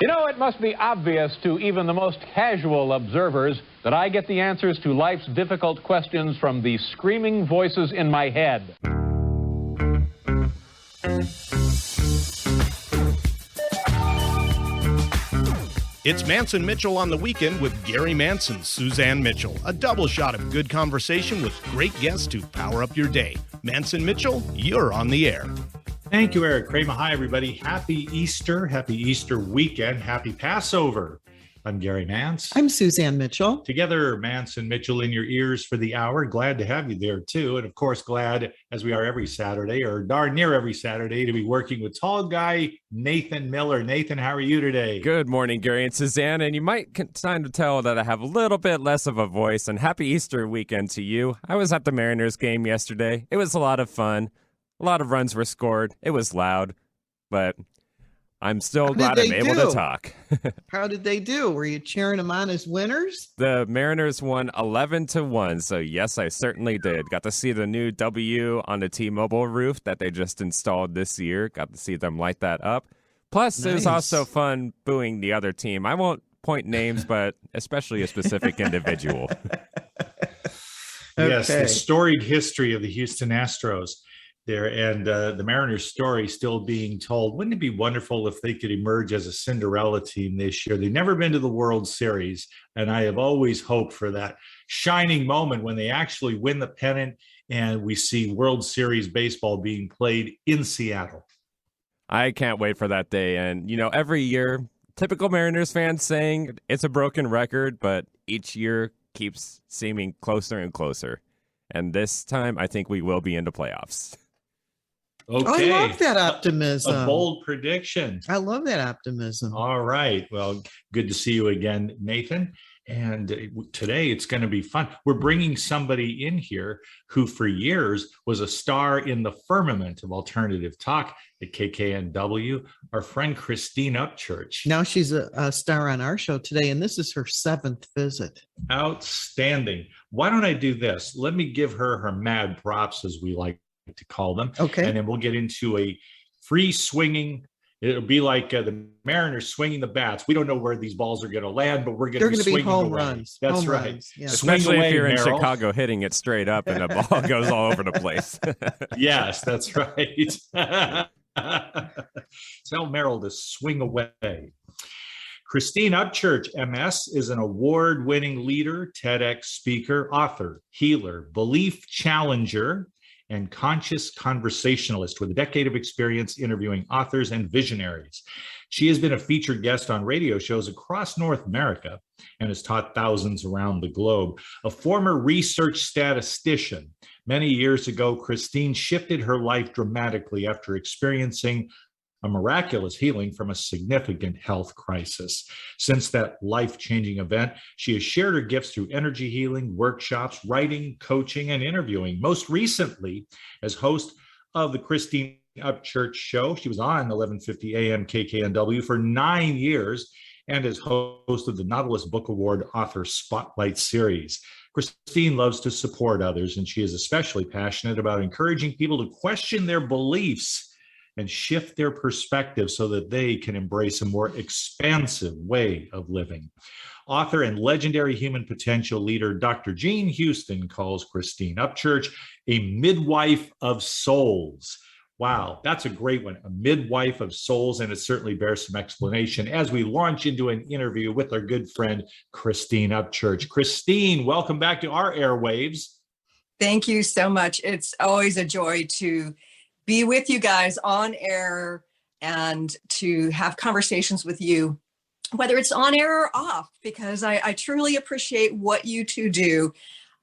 You know, it must be obvious to even the most casual observers that I get the answers to life's difficult questions from the screaming voices in my head. It's Mantz and Mitchell on the weekend with Gary Mantz and Suzanne Mitchell. A double shot of good conversation with great guests to power up your day. Mantz and Mitchell, you're on the air. Thank you, Eric Kramer. Hi, everybody. Happy Easter weekend. Happy Passover. I'm Gary Mantz. I'm Suzanne Mitchell. Together, Mantz and Mitchell in your ears for the hour. Glad to have you there, too. And, of course, glad, as we are every Saturday, or darn near every Saturday, to be working with tall guy Nathan Miller. Nathan, how are you today? Good morning, Gary and Suzanne. And you might kind of tell that I have a little bit less of a voice. And happy Easter weekend to you. I was at the Mariners game yesterday. It was a lot of fun. A lot of runs were scored. It was loud, but I'm still glad I'm able to talk. How did they do? Were you cheering them on as winners? The Mariners won 11-1, so yes, I certainly did. Got to see the new W on the T-Mobile roof that they just installed this year. Got to see them light that up. Plus, It was also fun booing the other team. I won't point names, but especially a specific individual. Yes, the storied history of the Houston Astros there, and the Mariners story still being told. Wouldn't it be wonderful if they could emerge as a Cinderella team this year? They've never been to the World Series, and I have always hoped for that shining moment when they actually win the pennant and we see World Series baseball being played in Seattle. I can't wait for that day. And, you know, every year, typical Mariners fans saying it's a broken record, but each year keeps seeming closer and closer. And this time, I think we will be in the playoffs. Okay. I love that optimism. A bold prediction. I love that optimism. All right. Well, good to see you again, Nathan. And today it's going to be fun. We're bringing somebody in here who for years was a star in the firmament of alternative talk at KKNW, our friend Christine Upchurch. Now she's a star on our show today, and this is her 7th visit. Outstanding. Why don't I do this? Let me give her mad props, as we like to call them. Okay. And then we'll get into a free swinging. It'll be like the Mariners swinging the bats. We don't know where these balls are going to land, but we're going to be home away. runs. That's home right. Runs, yeah. Especially away, if you're in Merrill. Chicago hitting it straight up and the ball goes all over the place. Yes, that's right. Tell Merrill to swing away. Christine Upchurch, MS, is an award-winning leader, TEDx speaker, author, healer, belief challenger, and conscious conversationalist with a decade of experience interviewing authors and visionaries. She has been a featured guest on radio shows across North America and has taught thousands around the globe. A former research statistician, many years ago, Christine shifted her life dramatically after experiencing a miraculous healing from a significant health crisis. Since that life-changing event, she has shared her gifts through energy healing, workshops, writing, coaching, and interviewing. Most recently, as host of the Christine Upchurch Show, she was on 1150 AM KKNW for 9 years, and as host of the Nautilus Book Award Author Spotlight Series. Christine loves to support others, and she is especially passionate about encouraging people to question their beliefs and shift their perspective so that they can embrace a more expansive way of living. Author and legendary human potential leader, Dr. Jean Houston, calls Christine Upchurch a midwife of souls. Wow, that's a great one, a midwife of souls, and it certainly bears some explanation as we launch into an interview with our good friend, Christine Upchurch. Christine, welcome back to our airwaves. Thank you so much. It's always a joy to be with you guys on air and to have conversations with you, whether it's on air or off, because I truly appreciate what you two do.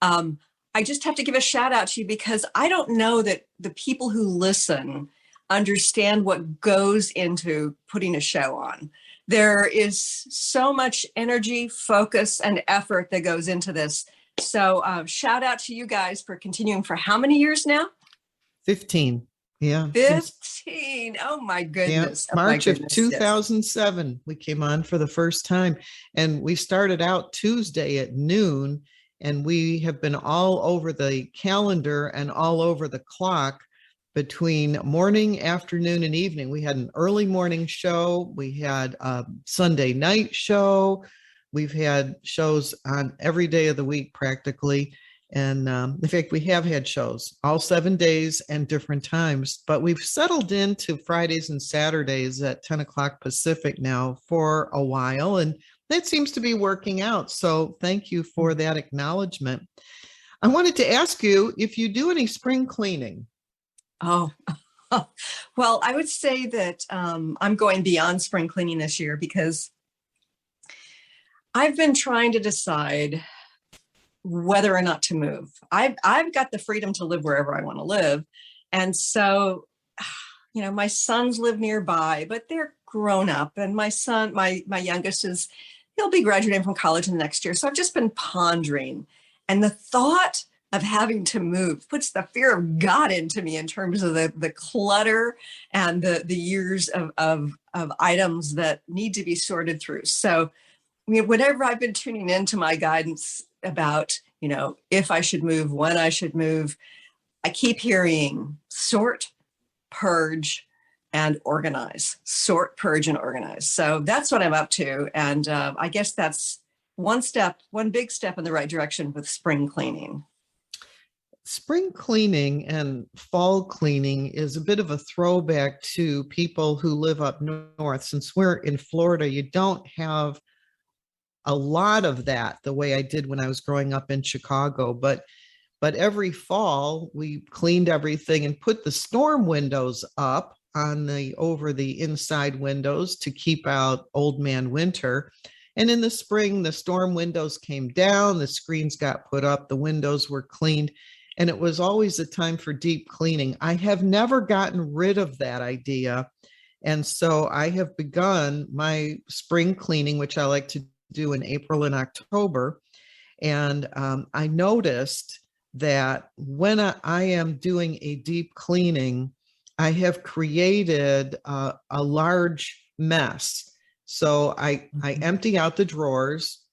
I just have to give a shout out to you because I don't know that the people who listen understand what goes into putting a show on. There is so much energy, focus, and effort that goes into this. So shout out to you guys for continuing for how many years now? 15. Yeah. 15. Oh my goodness. Yeah. March of 2007, we came on for the first time, and we started out Tuesday at noon, and we have been all over the calendar and all over the clock between morning, afternoon, and evening. We had an early morning show. We had a Sunday night show. We've had shows on every day of the week practically. And in fact, we have had shows all 7 days and different times, but we've settled into Fridays and Saturdays at 10 o'clock Pacific now for a while. And that seems to be working out. So thank you for that acknowledgement. I wanted to ask you if you do any spring cleaning. Oh, well, I would say that I'm going beyond spring cleaning this year because I've been trying to decide whether or not to move. I've got the freedom to live wherever I want to live. And so, my sons live nearby, but they're grown up. And my son, my youngest he'll be graduating from college in the next year. So I've just been pondering. And the thought of having to move puts the fear of God into me in terms of the clutter and the years of items that need to be sorted through. So whenever I've been tuning into my guidance about, if I should move, when I should move, I keep hearing sort, purge, and organize. Sort, purge, and organize. So that's what I'm up to. And I guess that's one big step in the right direction with spring cleaning. Spring cleaning and fall cleaning is a bit of a throwback to people who live up north. Since we're in Florida, you don't have a lot of that the way I did when I was growing up in Chicago. But every fall, we cleaned everything and put the storm windows up over the inside windows to keep out old man winter. And in the spring, the storm windows came down, the screens got put up, the windows were cleaned. And it was always a time for deep cleaning. I have never gotten rid of that idea. And so I have begun my spring cleaning, which I like to do in April and October. And I noticed that when I am doing a deep cleaning, I have created a large mess. So I empty out the drawers,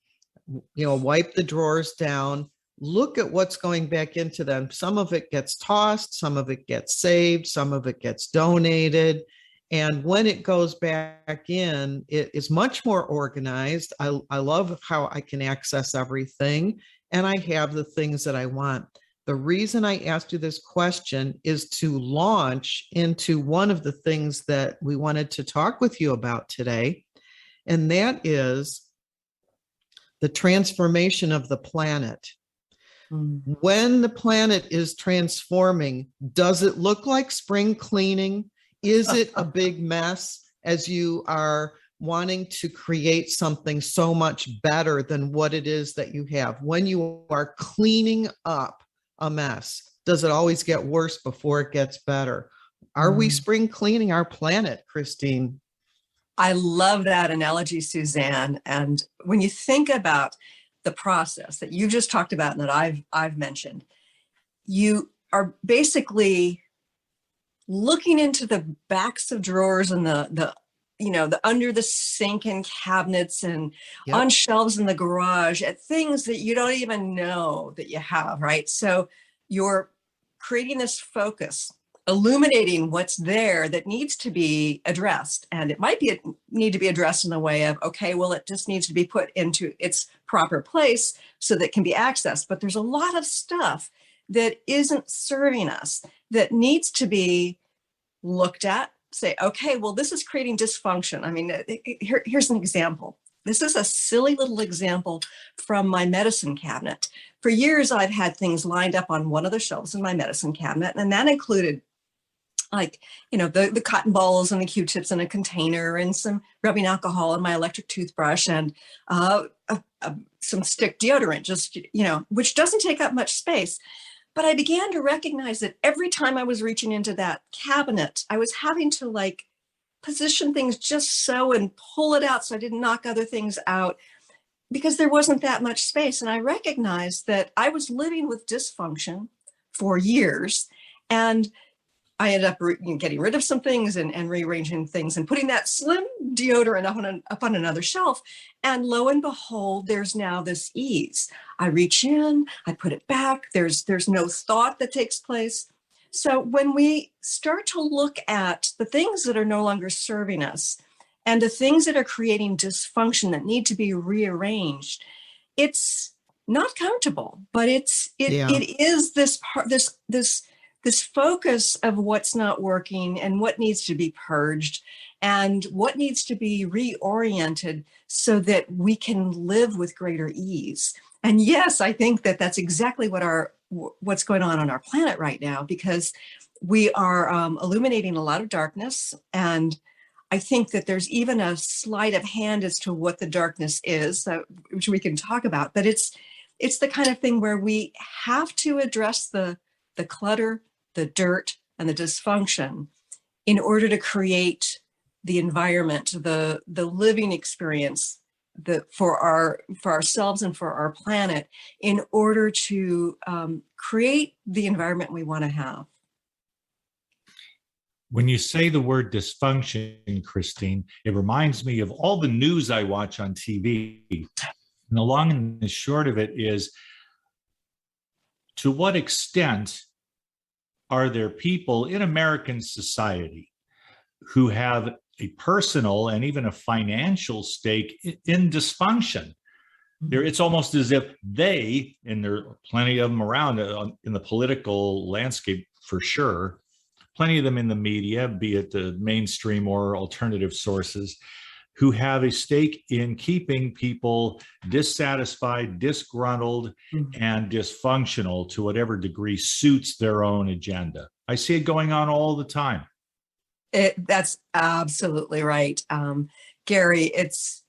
wipe the drawers down, look at what's going back into them. Some of it gets tossed, some of it gets saved, some of it gets donated. And when it goes back in, it is much more organized. I love how I can access everything, and I have the things that I want. The reason I asked you this question is to launch into one of the things that we wanted to talk with you about today, and that is the transformation of the planet. When the planet is transforming, does it look like spring cleaning? Is it a big mess as you are wanting to create something so much better than what it is that you have? When you are cleaning up a mess, does it always get worse before it gets better? Are we spring cleaning our planet, Christine? I love that analogy, Suzanne. And when you think about the process that you just talked about and that I've mentioned, you are basically looking into the backs of drawers and the under the sink and cabinets and on shelves in the garage at things that you don't even know that you have, right? So you're creating this focus, illuminating what's there that needs to be addressed. And it might need to be addressed in the way of, okay, well, it just needs to be put into its proper place so that it can be accessed. But there's a lot of stuff that isn't serving us that needs to be looked at, say, okay, well, this is creating dysfunction. I mean, here's an example. This is a silly little example from my medicine cabinet. For years, I've had things lined up on one of the shelves in my medicine cabinet, and that included the cotton balls and the Q-tips in a container and some rubbing alcohol and my electric toothbrush and some stick deodorant, which doesn't take up much space. But I began to recognize that every time I was reaching into that cabinet, I was having to position things just so and pull it out so I didn't knock other things out because there wasn't that much space. And I recognized that I was living with dysfunction for years. And I ended up getting rid of some things and rearranging things and putting that slim deodorant up on another shelf. And lo and behold, there's now this ease. I reach in, I put it back. There's no thought that takes place. So when we start to look at the things that are no longer serving us and the things that are creating dysfunction that need to be rearranged, it's not comfortable, but it is this part, this focus of what's not working and what needs to be purged and what needs to be reoriented so that we can live with greater ease. And yes, I think that that's exactly what's going on our planet right now, because we are illuminating a lot of darkness. And I think that there's even a sleight of hand as to what the darkness is, which we can talk about. But it's the kind of thing where we have to address the clutter, the dirt, and the dysfunction in order to create the environment, the living experience for ourselves and for our planet, in order to create the environment we want to have. When you say the word dysfunction, Christine, it reminds me of all the news I watch on TV. And the long and the short of it is, to what extent are there people in American society who have a personal and even a financial stake in dysfunction? It's almost as if they, and there are plenty of them around in the political landscape for sure, plenty of them in the media, be it the mainstream or alternative sources, who have a stake in keeping people dissatisfied, disgruntled, and dysfunctional to whatever degree suits their own agenda. I see it going on all the time. That's absolutely right. Gary, it's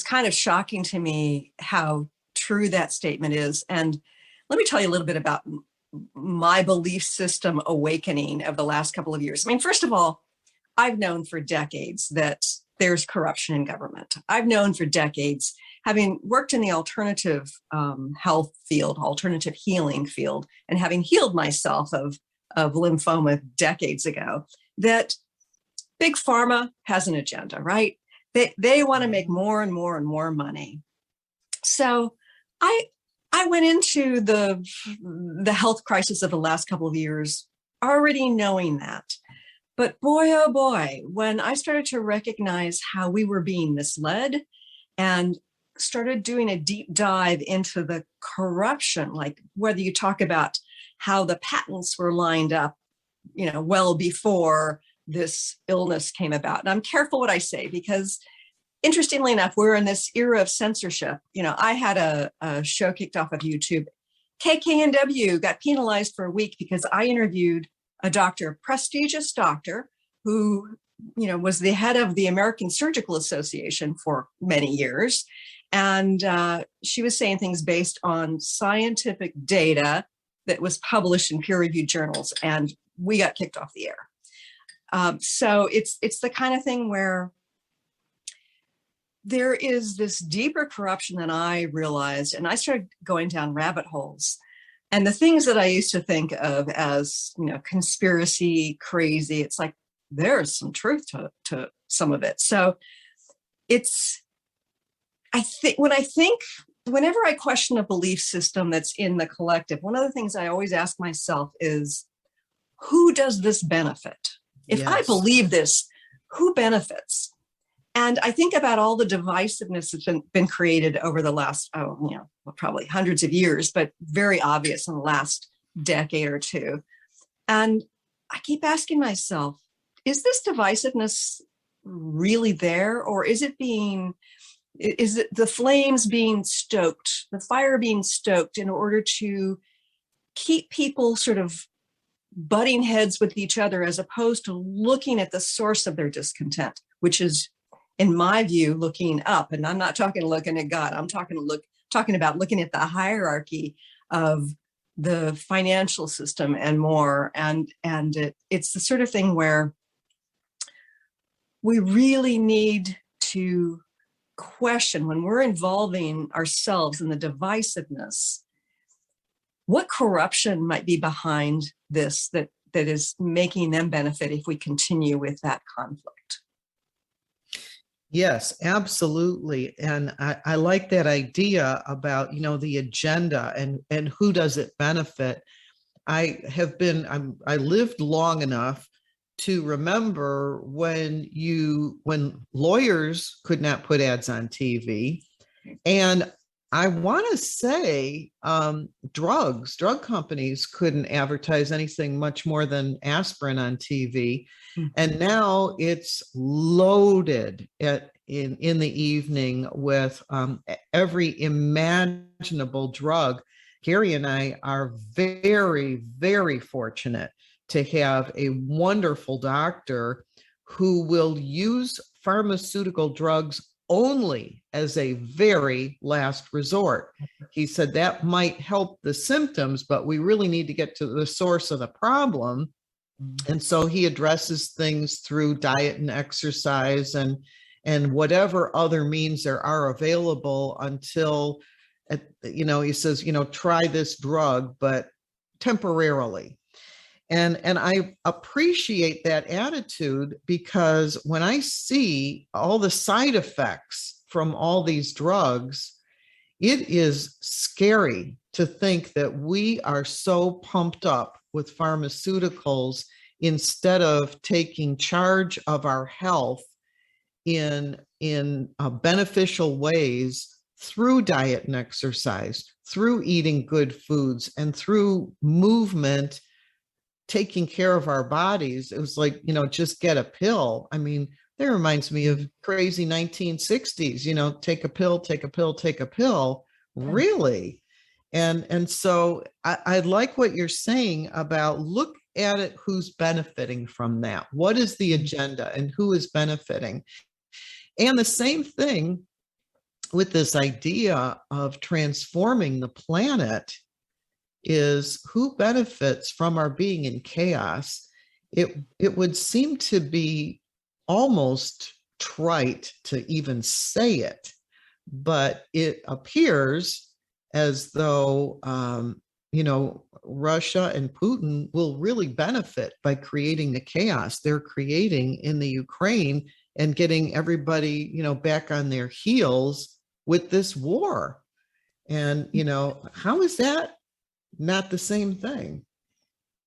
kind of shocking to me how true that statement is. And let me tell you a little bit about my belief system awakening of the last couple of years. I mean, first of all, I've known for decades that there's corruption in government. I've known for decades, having worked in the alternative health field, alternative healing field, and having healed myself of lymphoma decades ago, that Big Pharma has an agenda, right? They want to make more and more and more money. So I went into the health crisis of the last couple of years already knowing that. But boy, oh boy, when I started to recognize how we were being misled and started doing a deep dive into the corruption, like whether you talk about how the patents were lined up, well before this illness came about. And I'm careful what I say, because interestingly enough, we're in this era of censorship. I had a show kicked off of YouTube. KKNW got penalized for a week because I interviewed a doctor, a prestigious doctor, who, was the head of the American Surgical Association for many years. And she was saying things based on scientific data that was published in peer-reviewed journals, and we got kicked off the air. So it's the kind of thing where there is this deeper corruption than I realized, and I started going down rabbit holes. And the things that I used to think of as, conspiracy, crazy, it's like there's some truth to some of it. So whenever I question a belief system that's in the collective, one of the things I always ask myself is, who does this benefit? If I believe this, who benefits? And I think about all the divisiveness that's been created over the last, probably hundreds of years, but very obvious in the last decade or two. And I keep asking myself, is this divisiveness really there? Or is it the flames being stoked, the fire being stoked in order to keep people sort of butting heads with each other, as opposed to looking at the source of their discontent, which is, in my view, looking up? And I'm not talking looking at God. I'm talking about looking at the hierarchy of the financial system and more. And it's the sort of thing where we really need to question, when we're involving ourselves in the divisiveness, what corruption might be behind this that is making them benefit if we continue with that conflict. Yes, absolutely. And I like that idea about, the agenda and who does it benefit. I lived long enough to remember when lawyers could not put ads on TV. And I want to say drug companies couldn't advertise anything much more than aspirin on TV. And now it's loaded in the evening with every imaginable drug. Gary and I are very, very fortunate to have a wonderful doctor who will use pharmaceutical drugs only as a very last resort. He said that might help the symptoms, but we really need to get to the source of the problem. And so he addresses things through diet and exercise and whatever other means there are available until, he says, try this drug, but temporarily. And I appreciate that attitude, because when I see all the side effects from all these drugs, it is scary to think that we are so pumped up with pharmaceuticals instead of taking charge of our health in beneficial ways through diet and exercise, through eating good foods, and through movement, taking care of our bodies. It was like, just get a pill. I mean, that reminds me of crazy 1960s, take a pill, take a pill, take a pill. Really? And so I like what you're saying about look at it, who's benefiting from that. What is the agenda and who is benefiting? And the same thing with this idea of transforming the planet is who benefits from our being in chaos. It would seem to be almost trite to even say it, but it appears as though, Russia and Putin will really benefit by creating the chaos they're creating in the Ukraine and getting everybody, back on their heels with this war. And, how is that not the same thing?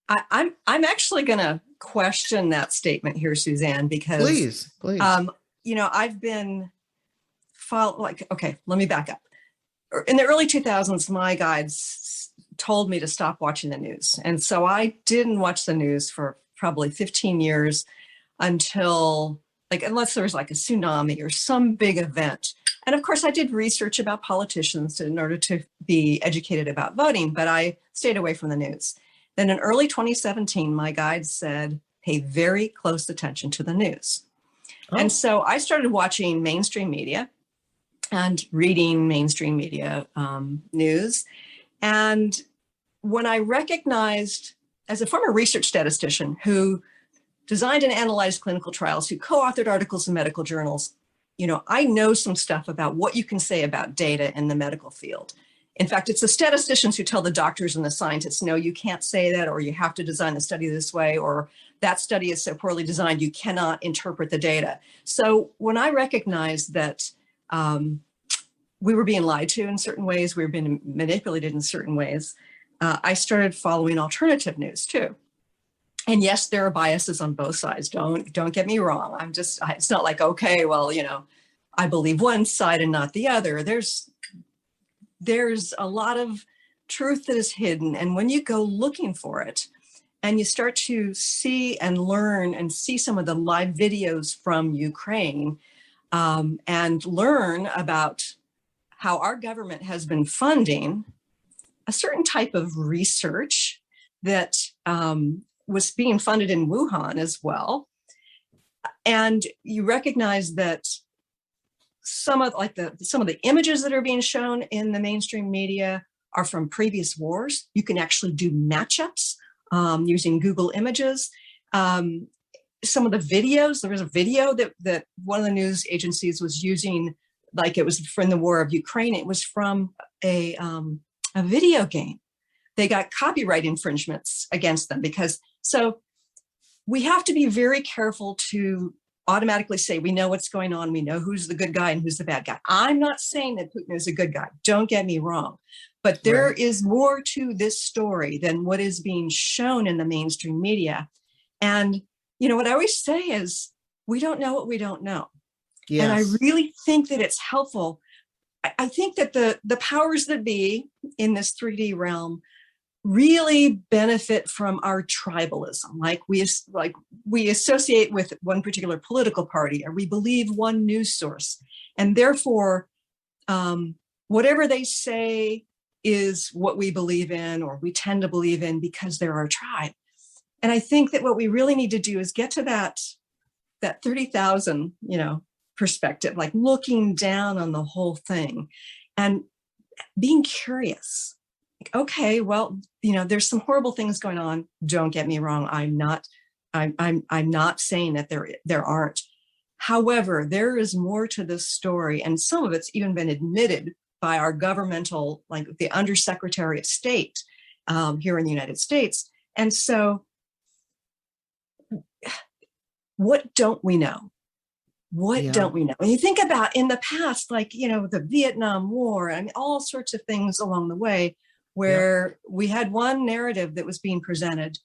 I'm actually going to question that statement here, Suzanne, because please. I've been okay, let me back up. In the early 2000s, my guides told me to stop watching the news. And so I didn't watch the news for probably 15 years until unless there was a tsunami or some big event. And of course, I did research about politicians in order to be educated about voting, but I stayed away from the news. Then in early 2017, my guide said, pay very close attention to the news. Oh. And so I started watching mainstream media and reading mainstream media news. And when I recognized, as a former research statistician who designed and analyzed clinical trials, who co-authored articles in medical journals, I know some stuff about what you can say about data in the medical field. In fact, it's the statisticians who tell the doctors and the scientists, no, you can't say that, or you have to design the study this way, or that study is so poorly designed, you cannot interpret the data. So when I recognized that we were being lied to in certain ways, we were being manipulated in certain ways, I started following alternative news too. And yes, there are biases on both sides. Don't get me wrong. It's not like, okay, well, I believe one side and not the other. There's a lot of truth that is hidden. And when you go looking for it and you start to see and learn and see some of the live videos from Ukraine and learn about how our government has been funding a certain type of research that was being funded in Wuhan as well. And you recognize that some of the images that are being shown in the mainstream media are from previous wars. You can actually do matchups using Google Images. Some of the videos, there was a video that one of the news agencies was using, like it was from the war of Ukraine. It was from a video game. They got copyright infringements against them so we have to be very careful to automatically say, we know what's going on. We know who's the good guy and who's the bad guy. I'm not saying that Putin is a good guy. Don't get me wrong. But there Right. is more to this story than what is being shown in the mainstream media. And, what I always say is, we don't know what we don't know. And I Yes. really think that it's helpful. I think that the powers that be in this 3D realm really benefit from our tribalism. Like we associate with one particular political party, or we believe one news source. And therefore, whatever they say is what we believe in, or we tend to believe in because they're our tribe. And I think that what we really need to do is get to that 30,000, perspective, like looking down on the whole thing and being curious. Like, okay, well, there's some horrible things going on. Don't get me wrong. I'm not saying that there aren't. However, there is more to this story, and some of it's even been admitted by our governmental, like the Undersecretary of State here in the United States. And so, what don't we know? What don't we know? When you think about in the past, like, the Vietnam War and all sorts of things along the way, where we had one narrative that was being presented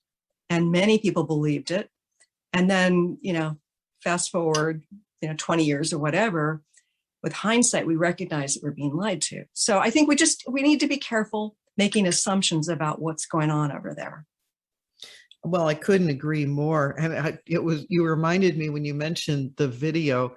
and many people believed it. And then, fast forward, 20 years or whatever, with hindsight, we recognize that we're being lied to. So I think we need to be careful making assumptions about what's going on over there. Well, I couldn't agree more. And you reminded me when you mentioned the video,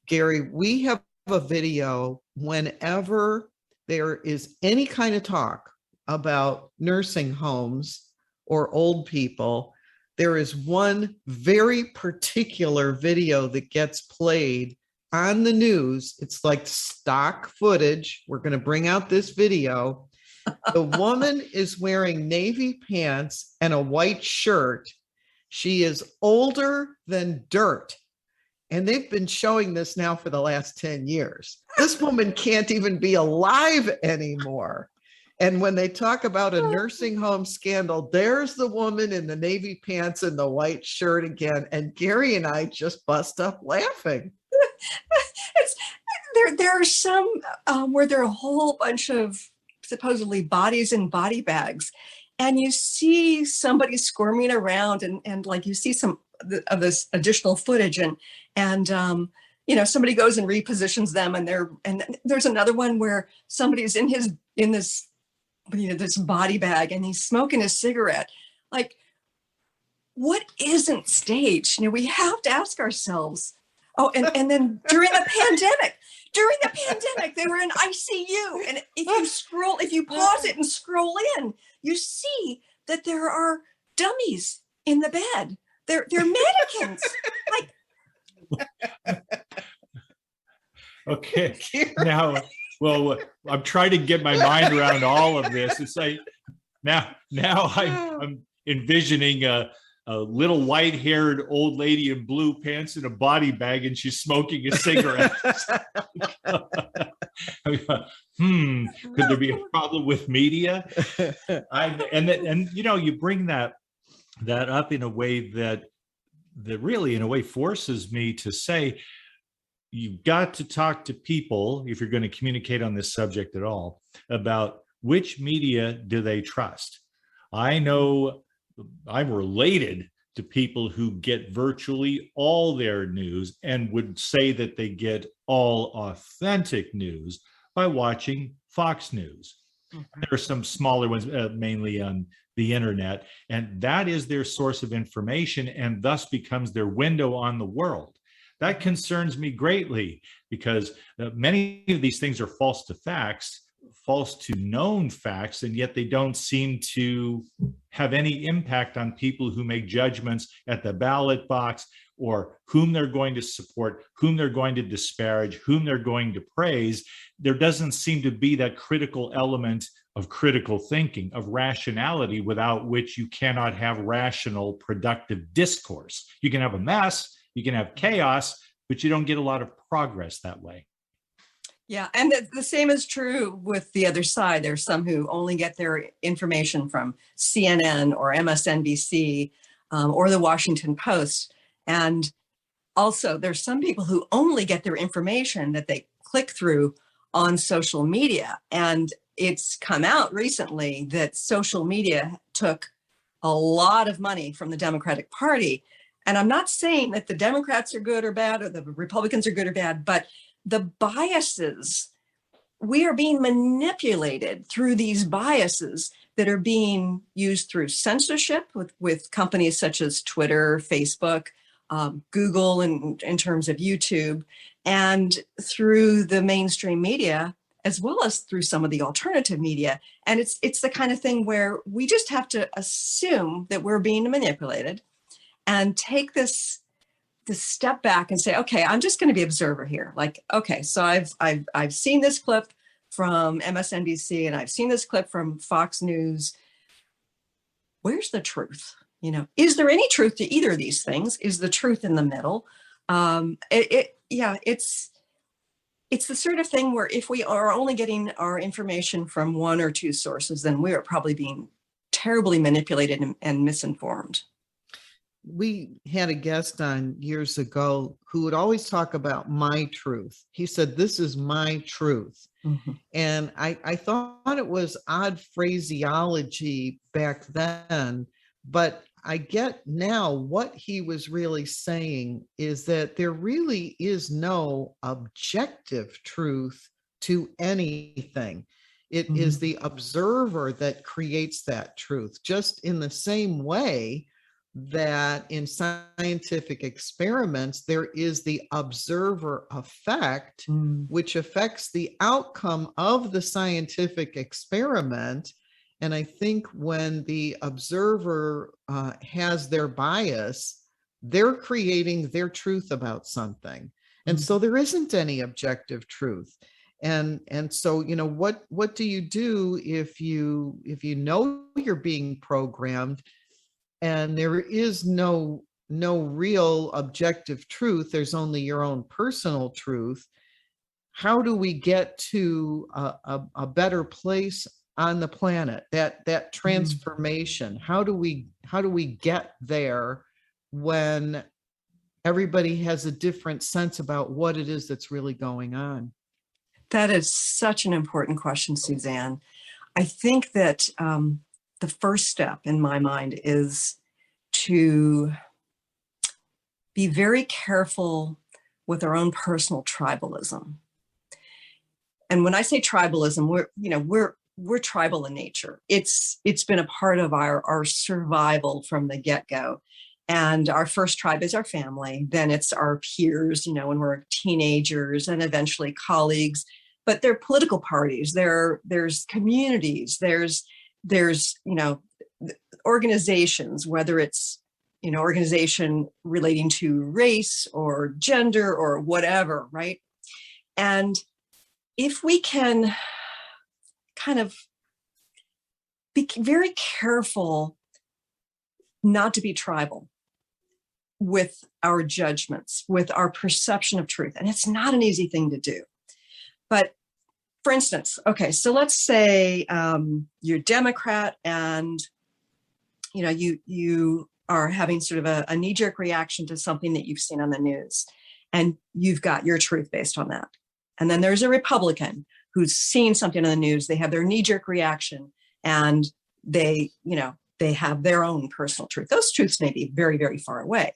Gary, we have a video whenever there is any kind of talk about nursing homes or old people. There is one very particular video that gets played on the news. It's like stock footage. We're going to bring out this video. The woman is wearing navy pants and a white shirt. She is older than dirt. And they've been showing this now for the last 10 years. This woman can't even be alive anymore. And when they talk about a nursing home scandal, there's the woman in the navy pants and the white shirt again. And Gary and I just bust up laughing. There are some where there are a whole bunch of supposedly bodies in body bags, and you see somebody squirming around, and like you see some of this additional footage, and somebody goes and repositions them, and there's another one where somebody's in this this body bag and he's smoking a cigarette. Like, what isn't staged? We have to ask ourselves. Oh, and then during the pandemic, they were in ICU. And if you pause it and scroll in, you see that there are dummies in the bed. They're mannequins. Okay. Now, well, I'm trying to get my mind around all of this. It's like now I'm envisioning a little white-haired old lady in blue pants and a body bag, and she's smoking a cigarette. Could there be a problem with media? You bring that up in a way that really, in a way, forces me to say, you've got to talk to people, if you're going to communicate on this subject at all, about which media do they trust. I know I'm related to people who get virtually all their news and would say that they get all authentic news by watching Fox News. Mm-hmm. There are some smaller ones, mainly on the internet, and that is their source of information and thus becomes their window on the world. That concerns me greatly because many of these things are false to known facts, and yet they don't seem to have any impact on people who make judgments at the ballot box, or whom they're going to support, whom they're going to disparage, whom they're going to praise. There doesn't seem to be that critical element of critical thinking, of rationality, without which you cannot have rational, productive discourse. You can have a mess, you can have chaos, but you don't get a lot of progress that way. Yeah, and the same is true with the other side. There's some who only get their information from CNN or MSNBC or the Washington Post. And also there's some people who only get their information that they click through on social media. And it's come out recently that social media took a lot of money from the Democratic Party. And I'm not saying that the Democrats are good or bad, or the Republicans are good or bad, but the biases, we are being manipulated through these biases that are being used through censorship with companies such as Twitter, Facebook, Google, and in terms of YouTube, and through the mainstream media, as well as through some of the alternative media. And it's the kind of thing where we just have to assume that we're being manipulated and take this step back and say, okay, I'm just going to be observer here. Like, okay, so I've seen this clip from MSNBC and I've seen this clip from Fox News. Where's the truth? You know, is there any truth to either of these things? Is the truth in the middle? It's the sort of thing where if we are only getting our information from one or two sources, then we are probably being terribly manipulated and misinformed. We had a guest on years ago who would always talk about my truth. He said, this is my truth. Mm-hmm. And I thought it was odd phraseology back then, but I get now what he was really saying is that there really is no objective truth to anything. It is the observer that creates that truth, just in the same way that in scientific experiments, there is the observer effect, which affects the outcome of the scientific experiment. And I think when the observer has their bias, they're creating their truth about something. And so there isn't any objective truth. And so, you know, what do you do if you know you're being programmed and there is no real objective truth? There's only your own personal truth. How do we get to a better place on the planet, that transformation? How do we get there when everybody has a different sense about what it is that's really going on? That is such an important question, Suzanne. I think that the first step in my mind is to be very careful with our own personal tribalism. And when I say tribalism, we're tribal in nature. It's been a part of our survival from the get-go. And our first tribe is our family. Then it's our peers, you know, when we're teenagers, and eventually colleagues. But there are political parties, there's communities, there's you know, organizations, whether it's, you know, organization relating to race or gender or whatever, right? And if we can kind of be very careful not to be tribal with our judgments, with our perception of truth. And it's not an easy thing to do. But for instance, okay, so let's say you're Democrat and, you know, you are having sort of a knee-jerk reaction to something that you've seen on the news, and you've got your truth based on that. And then there's a Republican who's seen something on the news, they have their knee-jerk reaction, and they have their own personal truth. Those truths may be very, very far away.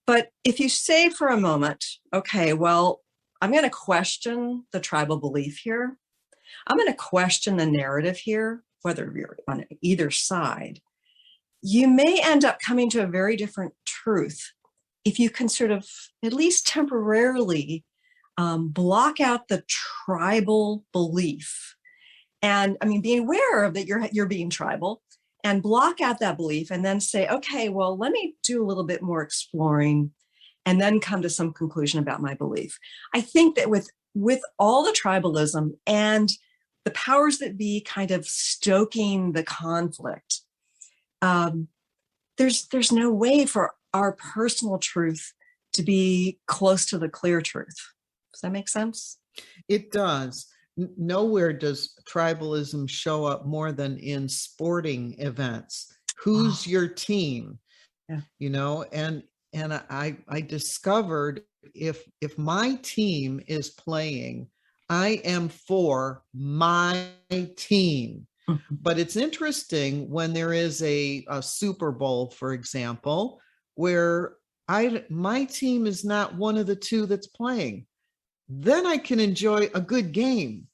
But if you say for a moment, okay, well, I'm going to question the tribal belief here. I'm going to question the narrative here, whether you're on either side. You may end up coming to a very different truth if you can sort of, at least temporarily, block out the tribal belief. And I mean, be aware of that you're being tribal, and block out that belief, and then say, okay, well, let me do a little bit more exploring and then come to some conclusion about my belief. I think that with all the tribalism and the powers that be kind of stoking the conflict, there's no way for our personal truth to be close to the clear truth. Does that make sense? It does. Nowhere does tribalism show up more than in sporting events. Who's your team? Yeah. You know, and I discovered if my team is playing, I am for my team. But it's interesting when there is a Super Bowl, for example, where my team is not one of the two that's playing. Then I can enjoy a good game.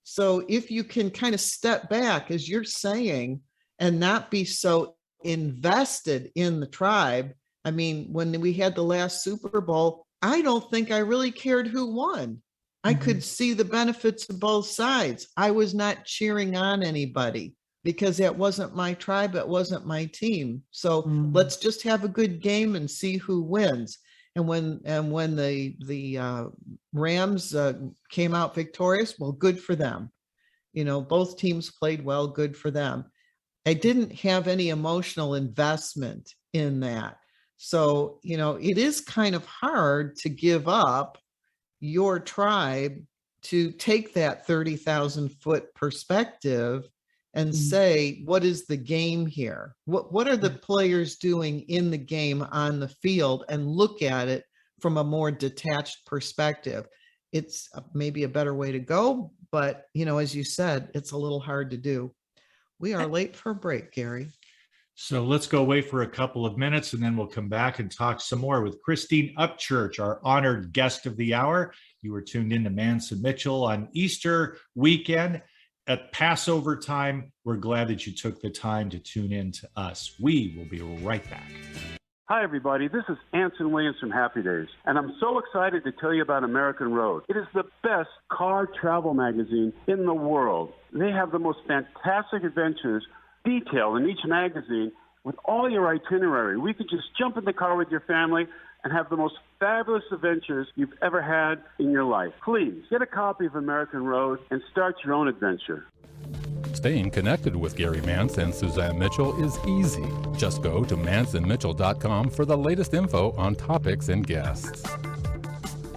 So if you can kind of step back, as you're saying, and not be so invested in the tribe. I mean, when we had the last Super Bowl, I don't think I really cared who won. I could see the benefits of both sides. I was not cheering on anybody because that wasn't my tribe. It wasn't my team. So let's just have a good game and see who wins. And when the Rams came out victorious, well, good for them. You know, both teams played well, good for them. I didn't have any emotional investment in that. So, you know, it is kind of hard to give up your tribe to take that 30,000 foot perspective and say, what is the game here? What are the players doing in the game on the field, and look at it from a more detached perspective. It's maybe a better way to go, but you know, as you said, it's a little hard to do. We are late for a break, Gary. So let's go away for a couple of minutes, and then we'll come back and talk some more with Christine Upchurch, our honored guest of the hour. You were tuned in to Mantz and Mitchell on Easter weekend at Passover time. We're glad that you took the time to tune in to us. We will be right back. Hi, everybody. This is Anson Williams from Happy Days, and I'm so excited to tell you about American Road. It is the best car travel magazine in the world. They have the most fantastic adventures detailed in each magazine with all your itinerary. We could just jump in the car with your family and have the most fabulous adventures you've ever had in your life. Please get a copy of American Road and start your own adventure. Staying connected with Gary Mantz and Suzanne Mitchell is easy. Just go to mantzandmitchell.com for the latest info on topics and guests.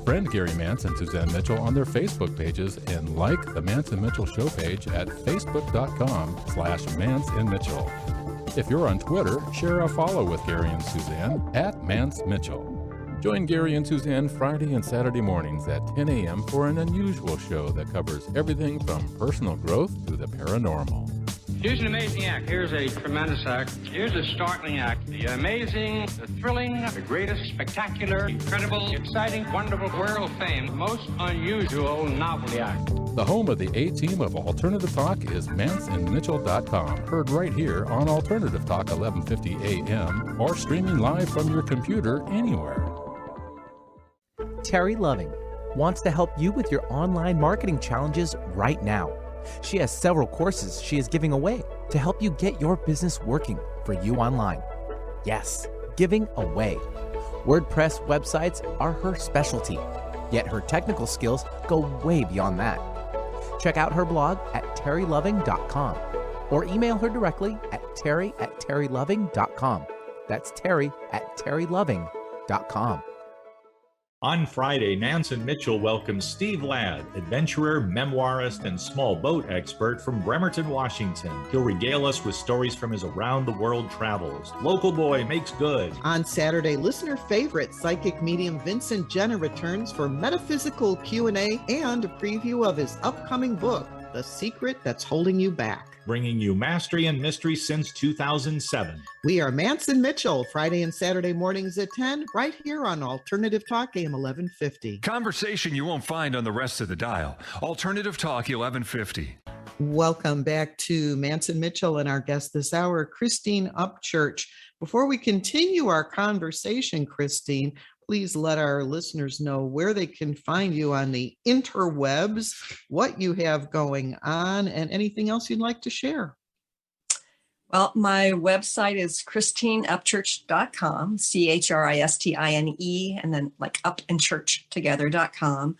Friend Gary Mantz and Suzanne Mitchell on their Facebook pages and like the Mantz and Mitchell show page at facebook.com/MantzandMitchell. If you're on Twitter, share a follow with Gary and Suzanne at Mantz Mitchell. Join Gary and Suzanne Friday and Saturday mornings at 10 a.m. for an unusual show that covers everything from personal growth to the paranormal. Here's an amazing act. Here's a tremendous act. Here's a startling act. The amazing, the thrilling, the greatest, spectacular, incredible, exciting, wonderful, world fame, most unusual novelty act. The home of the A-Team of Alternative Talk is mantzandmitchell.com. Heard right here on Alternative Talk 1150 AM or streaming live from your computer anywhere. Terry Loving wants to help you with your online marketing challenges right now. She has several courses she is giving away to help you get your business working for you online. Yes, giving away. WordPress websites are her specialty, yet her technical skills go way beyond that. Check out her blog at terryloving.com or email her directly at terry@terryloving.com. That's terry@terryloving.com. On Friday, Mantz and Mitchell welcomes Steve Ladd, adventurer, memoirist, and small boat expert from Bremerton, Washington. He'll regale us with stories from his around-the-world travels. Local boy makes good. On Saturday, listener favorite psychic medium Vincent Jenner returns for metaphysical Q&A and a preview of his upcoming book, The Secret That's Holding You Back. Bringing you mastery and mystery since 2007. We are Mantz and Mitchell, Friday and Saturday mornings at 10, right here on Alternative Talk AM 1150. Conversation you won't find on the rest of the dial. Alternative Talk 1150. Welcome back to Mantz and Mitchell and our guest this hour, Christine Upchurch. Before we continue our conversation, Christine, please let our listeners know where they can find you on the interwebs, what you have going on, and anything else you'd like to share. Well, my website is christineupchurch.com, CHRISTINE, and then like up and church together.com.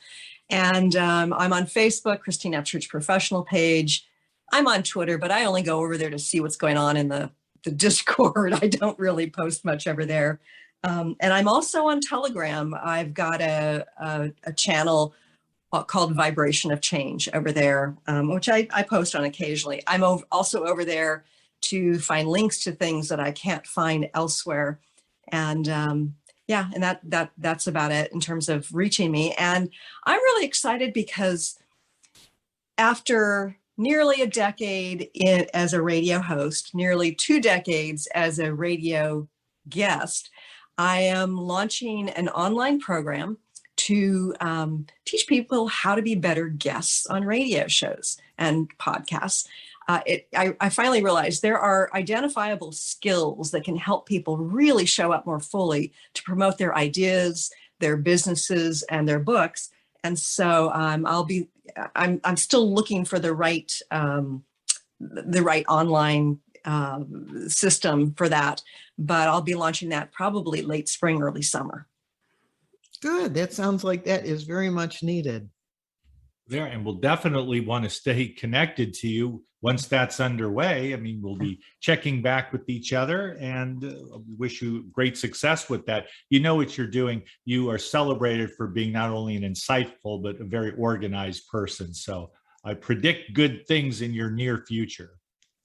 And I'm on Facebook, Christine Upchurch professional page. I'm on Twitter, but I only go over there to see what's going on in the Discord. I don't really post much over there. And I'm also on Telegram. I've got a channel called Vibration of Change over there, which I post on occasionally. I'm also over there to find links to things that I can't find elsewhere. And and that's about it in terms of reaching me. And I'm really excited because after nearly a decade as a radio host, nearly 2 decades as a radio guest, I am launching an online program to teach people how to be better guests on radio shows and podcasts. I finally realized there are identifiable skills that can help people really show up more fully to promote their ideas, their businesses, and their books. And so I'm still looking for the right online system for that, but I'll be launching that probably late spring, early summer. Good. That sounds like that is very much needed. There, and we'll definitely want to stay connected to you once that's underway. I mean, we'll be checking back with each other, and wish you great success with that. You know what you're doing. You are celebrated for being not only an insightful, but a very organized person. So I predict good things in your near future.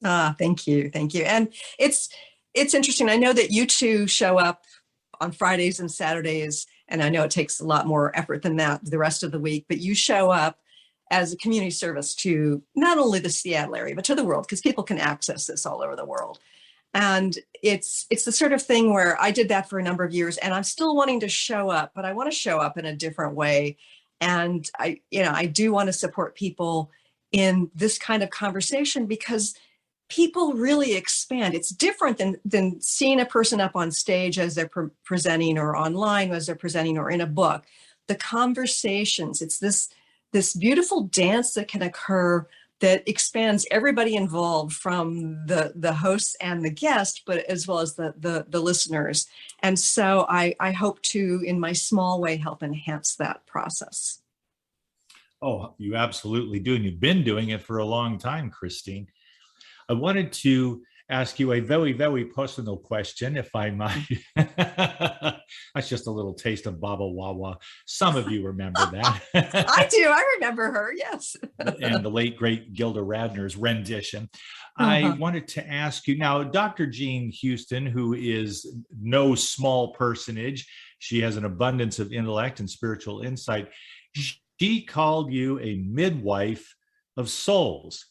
Thank you. Thank you. And it's interesting. I know that you two show up on Fridays and Saturdays, and I know it takes a lot more effort than that the rest of the week, but you show up as a community service to not only the Seattle area, but to the world, because people can access this all over the world. And it's the sort of thing where I did that for a number of years, and I'm still wanting to show up, but I want to show up in a different way. And I do want to support people in this kind of conversation, because people really expand. It's different than seeing a person up on stage as they're presenting, or online as they're presenting, or in a book. The conversations, it's this beautiful dance that can occur that expands everybody involved, from the hosts and the guest, but as well as the listeners. And so I hope to, in my small way, help enhance that process. Oh, you absolutely do. And you've been doing it for a long time, Christine. I wanted to ask you a very, very personal question, if I might. That's just a little taste of Baba Wawa. Some of you remember that. I do. I remember her, yes. And the late, great Gilda Radner's rendition. I wanted to ask you now, Dr. Jean Houston, who is no small personage, she has an abundance of intellect and spiritual insight. She called you a midwife of souls.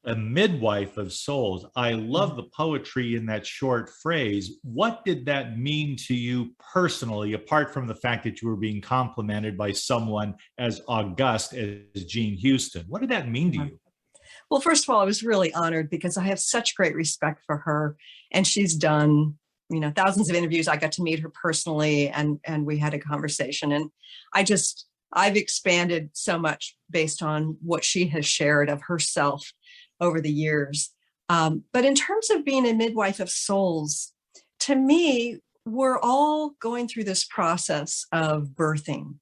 A midwife of souls. I love the poetry in that short phrase. What did that mean to you personally, apart from the fact that you were being complimented by someone as august as Jean Houston? What did that mean to you? Well, first of all, I was really honored, because I have such great respect for her, and she's done, thousands of interviews. I got to meet her personally, and we had a conversation, and I've expanded so much based on what she has shared of herself over the years. But in terms of being a midwife of souls, to me, we're all going through this process of birthing,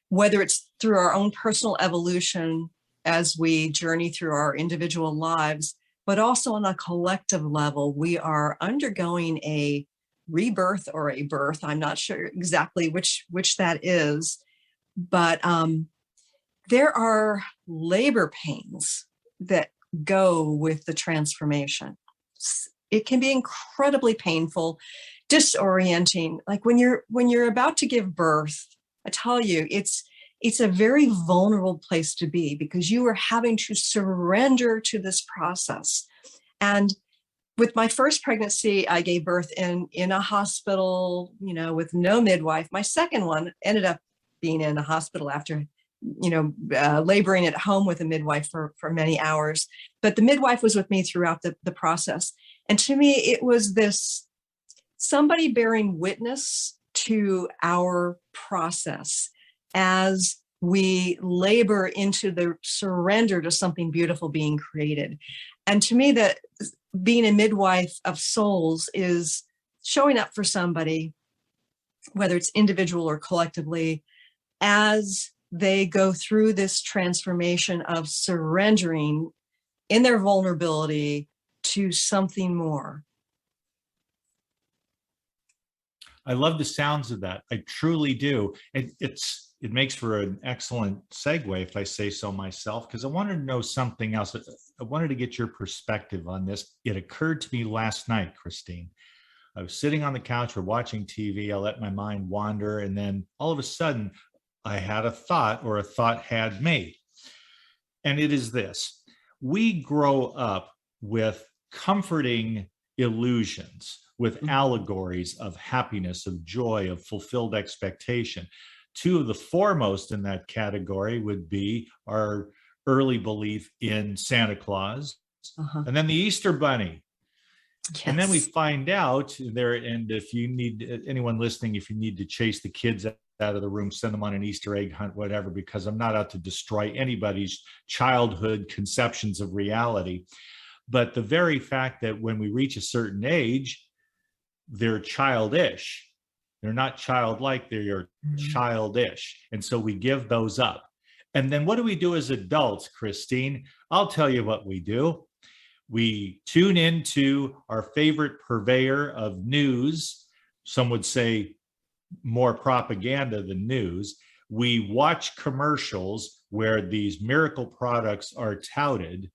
whether it's through our own personal evolution as we journey through our individual lives, but also on a collective level, we are undergoing a rebirth or a birth. I'm not sure exactly which that is. But there are labor pains that go with the transformation. It can be incredibly painful, disorienting. Like when you're about to give birth, I tell you, it's a very vulnerable place to be, because you are having to surrender to this process. And with my first pregnancy, I gave birth in a hospital, with no midwife. My second one ended up being in a hospital after, laboring at home with a midwife for many hours. But the midwife was with me throughout the process. And to me, it was this somebody bearing witness to our process as we labor into the surrender to something beautiful being created. And to me, that being a midwife of souls is showing up for somebody, whether it's individual or collectively, as they go through this transformation of surrendering in their vulnerability to something more. I love the sounds of that. I truly do. It makes for an excellent segue, if I say so myself, because I wanted to know something else. I wanted to get your perspective on this. It occurred to me last night, Christine. I was sitting on the couch or watching TV. I let my mind wander, and then all of a sudden, I had a thought, or a thought had me. And it is this: we grow up with comforting illusions, with allegories of happiness, of joy, of fulfilled expectation. Two of the foremost in that category would be our early belief in Santa Claus, and then the Easter Bunny. Yes. And then we find out there, and if you need, anyone listening, if you need to chase the kids out of the room, send them on an Easter egg hunt, whatever, because I'm not out to destroy anybody's childhood conceptions of reality. But the very fact that when we reach a certain age, they're childish. They're not childlike, they're childish. And so we give those up. And then what do we do as adults, Christine? I'll tell you what we do. We tune into our favorite purveyor of news. Some would say more propaganda than news. We watch commercials where these miracle products are touted.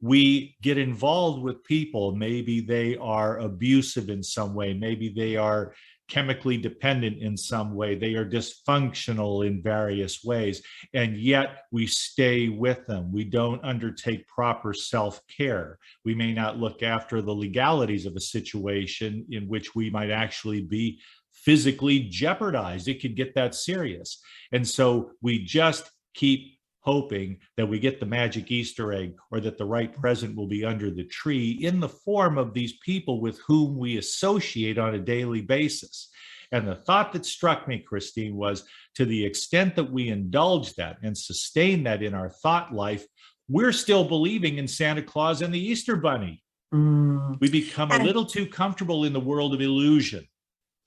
We get involved with people. Maybe they are abusive in some way. Maybe they are chemically dependent in some way. They are dysfunctional in various ways. And yet we stay with them. We don't undertake proper self-care. We may not look after the legalities of a situation in which we might actually be physically jeopardized. It could get that serious. And so we just keep hoping that we get the magic Easter egg, or that the right present will be under the tree in the form of these people with whom we associate on a daily basis. And the thought that struck me, Christine, was to the extent that we indulge that and sustain that in our thought life, we're still believing in Santa Claus and the Easter Bunny. We become a little too comfortable in the world of illusion.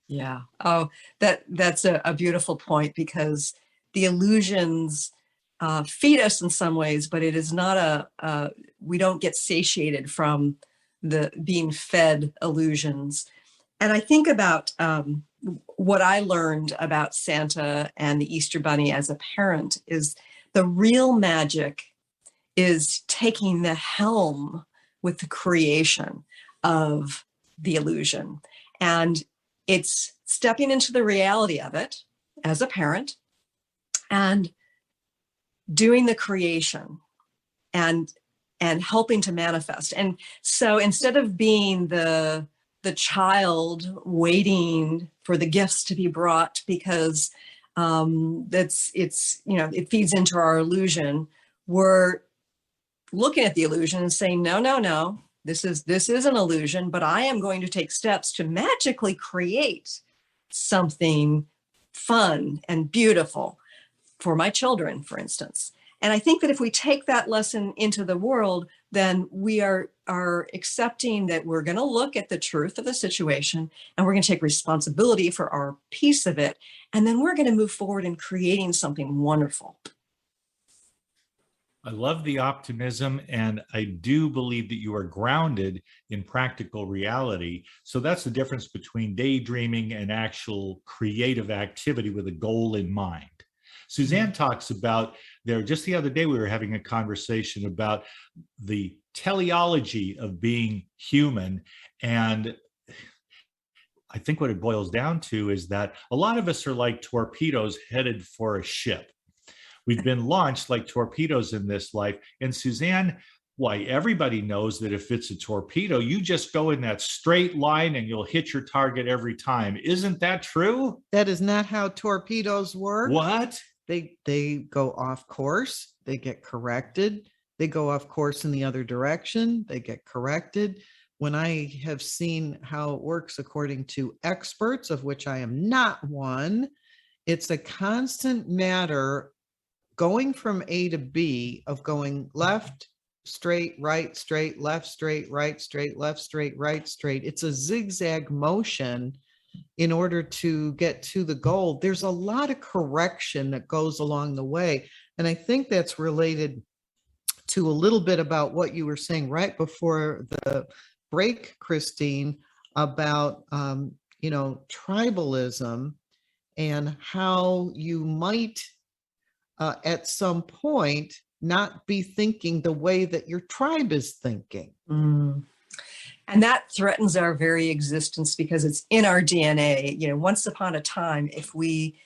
Yeah. Oh, that's a beautiful point, because the illusions feed us in some ways, but it is not we don't get satiated from the being fed illusions. And I think about what I learned about Santa and the Easter Bunny as a parent is the real magic is taking the helm with the creation of the illusion. And it's stepping into the reality of it as a parent and doing the creation and helping to manifest. And so instead of being the child waiting for the gifts to be brought because it feeds into our illusion, we're looking at the illusion and saying, no, this is an illusion, but I am going to take steps to magically create something fun and beautiful for my children, for instance. And I think that if we take that lesson into the world, then we are accepting that we're going to look at the truth of the situation and we're going to take responsibility for our piece of it. And then we're going to move forward in creating something wonderful. I love the optimism, and I do believe that you are grounded in practical reality. So that's the difference between daydreaming and actual creative activity with a goal in mind. Suzanne talks about just the other day, we were having a conversation about the teleology of being human. And I think what it boils down to is that a lot of us are like torpedoes headed for a ship. We've been launched like torpedoes in this life. And Suzanne, why, everybody knows that if it's a torpedo, you just go in that straight line and you'll hit your target every time. Isn't that true? That is not how torpedoes work. What? They go off course, they get corrected, they go off course in the other direction, they get corrected. When I have seen how it works according to experts, of which I am not one, it's a constant matter going from A to B of going left, straight, right, straight, left, straight, right, straight, left, straight, right, straight. It's a zigzag motion in order to get to the goal. There's a lot of correction that goes along the way. And I think that's related to a little bit about what you were saying right before the break, Christine, about, tribalism and how you might at some point not be thinking the way that your tribe is thinking. And that threatens our very existence because it's in our DNA. Once upon a time, if we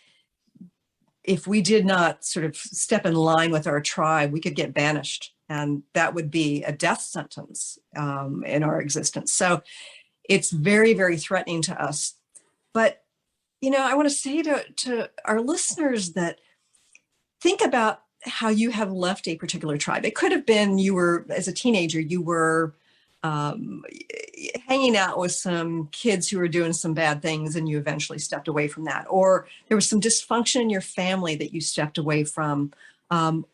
if we did not sort of step in line with our tribe, we could get banished, and that would be a death sentence in our existence. So it's very, very threatening to us. But, I want to say to our listeners that think about how you have left a particular tribe. It could have been as a teenager, you were hanging out with some kids who were doing some bad things and you eventually stepped away from that. Or there was some dysfunction in your family that you stepped away from.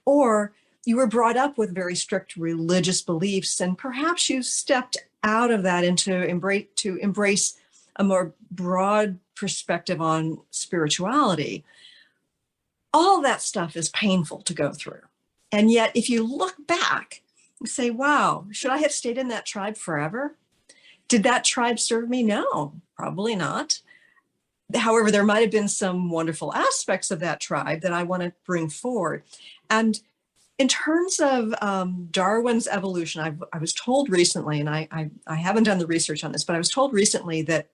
Or you were brought up with very strict religious beliefs and perhaps you stepped out of that to embrace a more broad perspective on spirituality. All that stuff is painful to go through. And yet, if you look back and say, wow, should I have stayed in that tribe forever? Did that tribe serve me? No, probably not. However, there might have been some wonderful aspects of that tribe that I want to bring forward. And in terms of Darwin's evolution, I was told recently, and I haven't done the research on this, but I was told recently that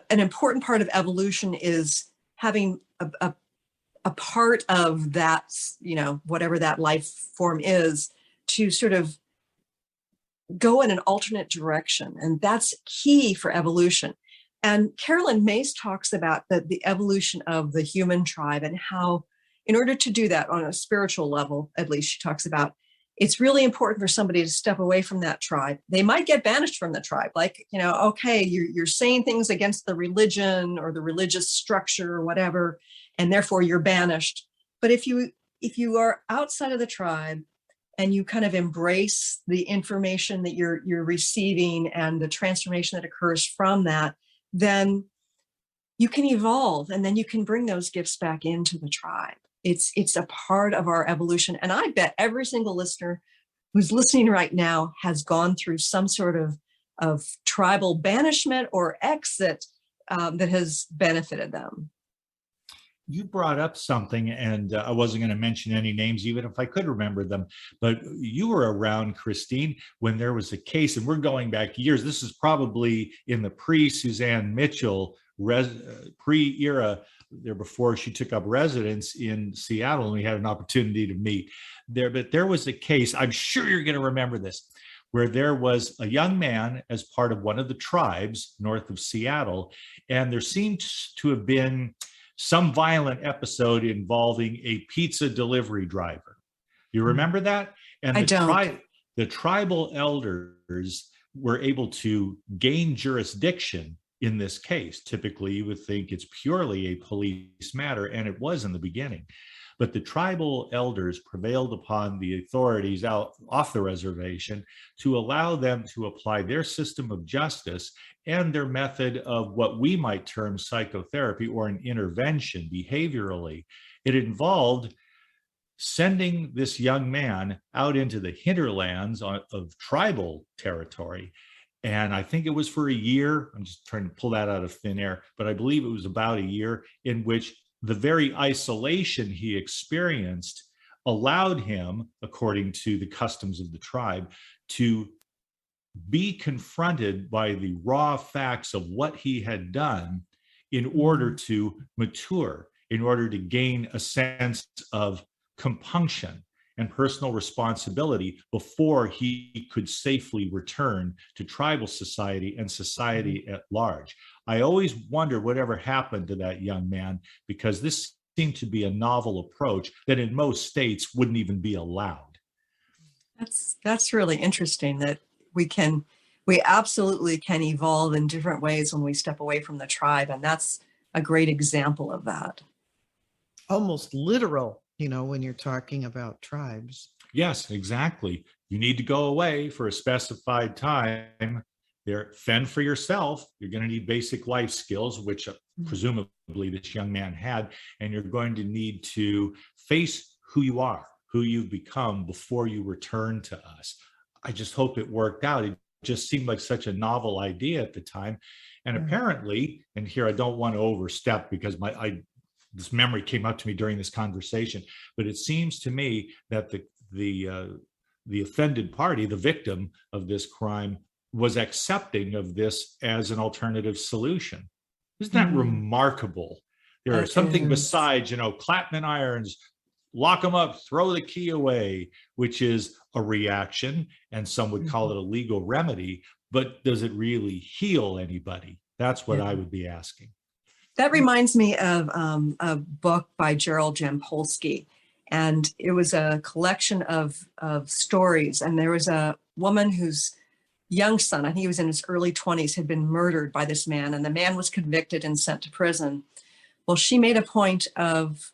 an important part of evolution is having a part of that, whatever that life form is, to sort of go in an alternate direction. And that's key for evolution. And Carolyn Mace talks about the evolution of the human tribe and how, in order to do that on a spiritual level, at least she talks about, it's really important for somebody to step away from that tribe. They might get banished from the tribe. Like, okay, you're saying things against the religion or the religious structure or whatever, and therefore you're banished. But if you are outside of the tribe and you kind of embrace the information that you're receiving and the transformation that occurs from that, then you can evolve and then you can bring those gifts back into the tribe. It's a part of our evolution. And I bet every single listener who's listening right now has gone through some sort of tribal banishment or exit that has benefited them. You brought up something, and I wasn't going to mention any names, even if I could remember them, but you were around, Christine, when there was a case, and we're going back years. This is probably in the pre-Suzanne Mitchell pre-era, there before she took up residence in Seattle, and we had an opportunity to meet there. But there was a case, I'm sure you're going to remember this, where there was a young man as part of one of the tribes north of Seattle, and there seemed to have been some violent episode involving a pizza delivery driver. You remember that? And the tribal elders were able to gain jurisdiction in this case. Typically, you would think it's purely a police matter, and it was in the beginning. But the tribal elders prevailed upon the authorities out off the reservation to allow them to apply their system of justice and their method of what we might term psychotherapy or an intervention behaviorally. It involved sending this young man out into the hinterlands of tribal territory. And I think it was for a year. I'm just trying to pull that out of thin air, but I believe it was about a year in which the very isolation he experienced allowed him, according to the customs of the tribe, to be confronted by the raw facts of what he had done in order to mature, in order to gain a sense of compunction and personal responsibility before he could safely return to tribal society and society at large. I always wonder whatever happened to that young man, because this seemed to be a novel approach that in most states wouldn't even be allowed. That's really interesting that we absolutely can evolve in different ways when we step away from the tribe. And that's a great example of that. Almost literal, when you're talking about tribes. Yes, exactly. You need to go away for a specified time. Fend for yourself. You're going to need basic life skills, which presumably this young man had, and you're going to need to face who you are, who you've become before you return to us. I just hope it worked out. It just seemed like such a novel idea at the time. And apparently, and here I don't want to overstep because this memory came up to me during this conversation, but it seems to me that the offended party, the victim of this crime, was accepting of this as an alternative solution. Isn't that remarkable There's something besides, Clapman irons, lock them up, throw the key away, which is a reaction, and some would call it a legal remedy, but does it really heal anybody? That's what I would be asking. That reminds me of a book by Gerald Jampolsky, and it was a collection of stories, and there was a woman whose young son, I think he was in his early 20s, had been murdered by this man, and the man was convicted and sent to prison. Well, she made a point of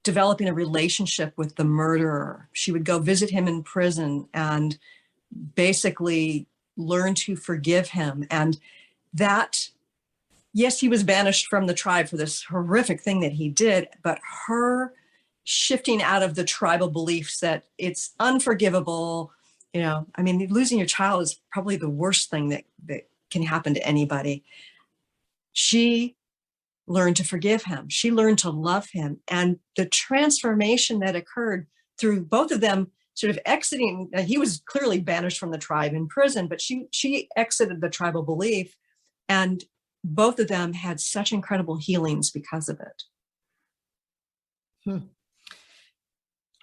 developing a relationship with the murderer. She would go visit him in prison and basically learn to forgive him. And that, yes, he was banished from the tribe for this horrific thing that he did, but her shifting out of the tribal beliefs that it's unforgivable, losing your child is probably the worst thing that can happen to anybody. She learned to forgive him. She learned to love him. And the transformation that occurred through both of them sort of exiting, he was clearly banished from the tribe in prison, but she exited the tribal belief, and both of them had such incredible healings because of it.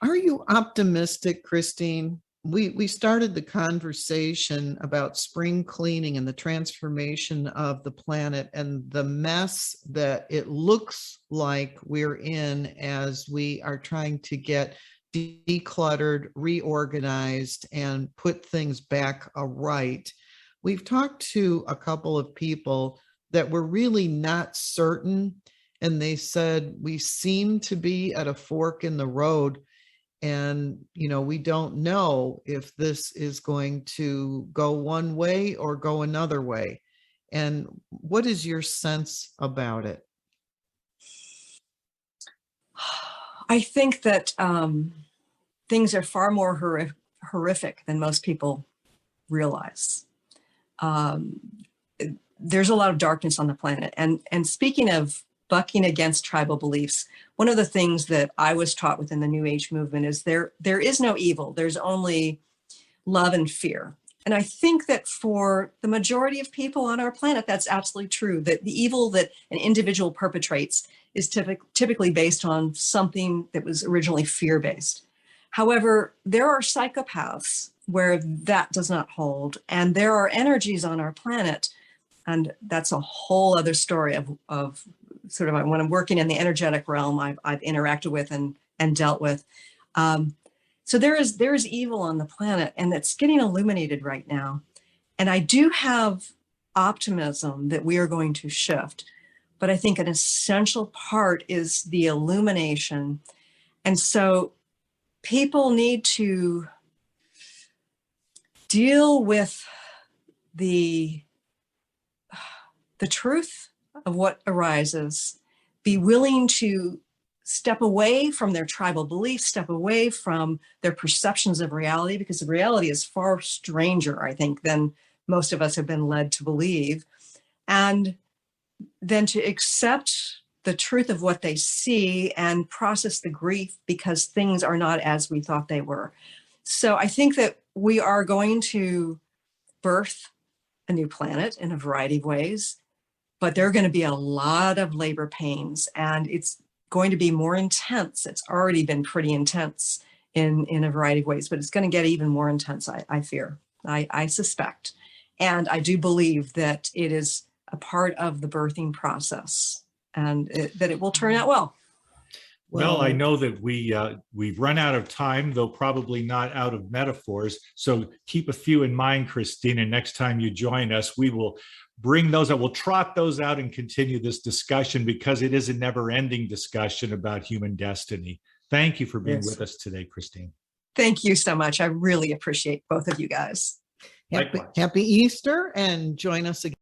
Are you optimistic, Christine? We started the conversation about spring cleaning and the transformation of the planet and the mess that it looks like we're in as we are trying to get decluttered, reorganized, and put things back right. We've talked to a couple of people that were really not certain, and they said, we seem to be at a fork in the road. And, we don't know if this is going to go one way or go another way. And what is your sense about it? I think that things are far more horrific than most people realize. There's a lot of darkness on the planet. And speaking of bucking against tribal beliefs, one of the things that I was taught within the New Age movement is there is no evil. There's only love and fear. And I think that for the majority of people on our planet, that's absolutely true, that the evil that an individual perpetrates is typically based on something that was originally fear-based. However, there are psychopaths where that does not hold, and there are energies on our planet, and that's a whole other story of sort of when I'm working in the energetic realm, I've interacted with and dealt with. So there is evil on the planet, and it's getting illuminated right now. And I do have optimism that we are going to shift. But I think an essential part is the illumination. And so people need to deal with the truth of what arises, be willing to step away from their tribal beliefs, step away from their perceptions of reality, because the reality is far stranger, I think, than most of us have been led to believe. And then to accept the truth of what they see and process the grief because things are not as we thought they were. So I think that we are going to birth a new planet in a variety of ways, but there are going to be a lot of labor pains, and it's going to be more intense. It's already been pretty intense in a variety of ways, but it's going to get even more intense, I fear, I suspect. And I do believe that it is a part of the birthing process, and that it will turn out well. Well, I know that we've run out of time, though probably not out of metaphors. So keep a few in mind, Christina. Next time you join us, we will bring those out. We'll trot those out and continue this discussion, because it is a never-ending discussion about human destiny. Thank you for being with us today, Christine. Thank you so much. I really appreciate both of you guys. Happy Easter, and join us again.